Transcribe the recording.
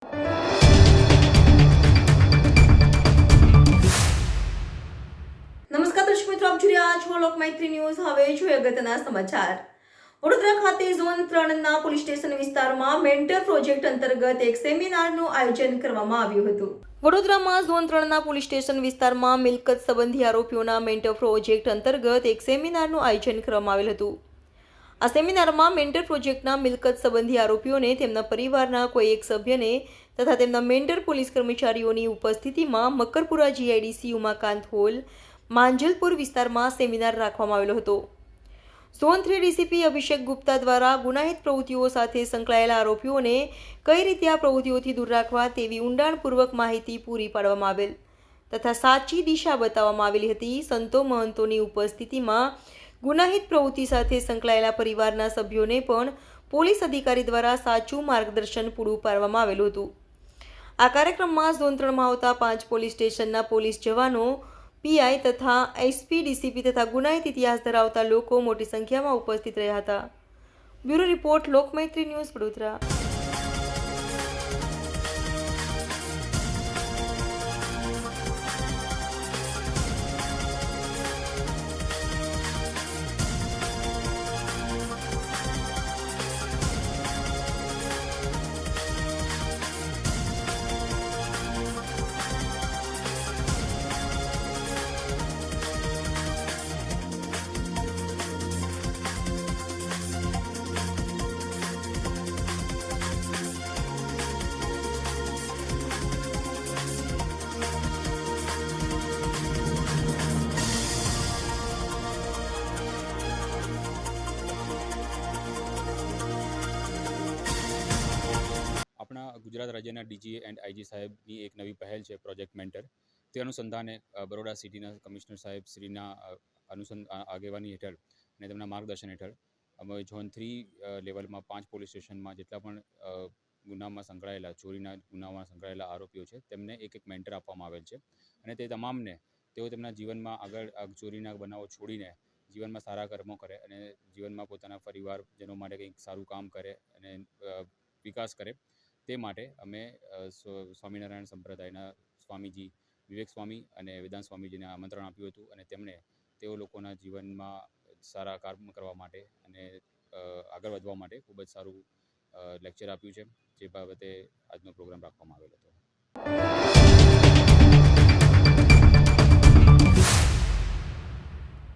નમસ્કાર દર્શક મિત્રો, આપ જોઈ રહ્યા છો લોકમૈત્રી ન્યૂઝ. હવે જોઈએ અગત્યના સમાચાર. વડોદરા ખાતે ઝોન 3ના પોલીસ સ્ટેશન વિસ્તારમાં મેન્ટર પ્રોજેક્ટ અંતર્ગત એક સેમિનારનું આયોજન કરવામાં આવ્યું હતું. વડોદરામાં ઝોન 3ના પોલીસ સ્ટેશન વિસ્તારમાં મિલકત સંબંધી આરોપીઓના મેન્ટર પ્રોજેક્ટ અંતર્ગત એક સેમિનારનું આયોજન કરવામાં આવેલ હતું. આ સેમિનારમાં મેન્ટર પ્રોજેક્ટના મિલકત સંબંધી આરોપીઓને, તેમના પરિવારના કોઈ એક સભ્યને તથા તેમના મેન્ટર પોલીસ કર્મચારીઓની ઉપસ્થિતિમાં મકરપુરા જીઆઈડીસી ઉમાકાંત હોલ, માંજલપુર વિસ્તારમાં સેમિનાર રાખવામાં આવેલો હતો. ઝોન 3 ડીસીપી અભિષેક ગુપ્તા દ્વારા ગુનાહિત પ્રવૃત્તિઓ સાથે સંકળાયેલા આરોપીઓને કઈ રીતે આ પ્રવૃત્તિઓથી દૂર રાખવા તેવી ઊંડાણપૂર્વક માહિતી પૂરી પાડવામાં આવેલ તથા સાચી દિશા બતાવવામાં આવેલી હતી. સંતો મહંતોની ઉપસ્થિતિમાં ગુનાહિત પ્રવૃત્તિ સાથે સંકળાયેલા પરિવારના સભ્યોને પણ પોલીસ અધિકારી દ્વારા સાચું માર્ગદર્શન પૂરું પાડવામાં આવેલું હતું. આ કાર્યક્રમમાં ઝોન 3માં આવતા 5 પોલીસ સ્ટેશનના પોલીસ જવાનો, પીઆઈ તથા એસપી, ડીસીપી તથા ગુનાહિત ઇતિહાસ ધરાવતા લોકો મોટી સંખ્યામાં ઉપસ્થિત રહ્યા હતા. Bureau report, Lokmaitri news, Vadodara. આપણા ગુજરાત રાજ્યના ડીજી એન્ડ આઈજી સાહેબની એક નવી પહેલ છે પ્રોજેક્ટ મેન્ટર. તે અનુસંધાને બરોડા સિટીના કમિશનર સાહેબ શ્રીના આગેવાની હેઠળ અને તેમના માર્ગદર્શન હેઠળ અમે ઝોન 3 લેવલમાં 5 પોલીસ સ્ટેશનમાં જેટલા પણ ગુનામાં સંકળાયેલા, ચોરીના ગુનામાં સંકળાયેલા આરોપીઓ છે તેમને એક મેન્ટર આપવામાં આવેલ છે. અને તે તમામને તેઓ તેમના જીવનમાં આગળ ચોરીના બનાવો છોડીને જીવનમાં સારા કર્મો કરે અને જીવનમાં પોતાના પરિવારજનો માટે કંઈક સારું કામ કરે અને વિકાસ કરે. તે માટે અમે સ્વામિનારાયણ સંપ્રદાયના સ્વામીજી વિવેક સ્વામી અને વેદાંત સ્વામીજીને આમંત્રણ આપ્યું હતું અને તેમણે તેઓ લોકોના જીવનમાં સારા કર્મ કરવા માટે અને આગળ વધવા માટે ખૂબ જ સારું લેક્ચર આપ્યું છે, જે બાબતે આજનો પ્રોગ્રામ રાખવામાં આવેલો હતો.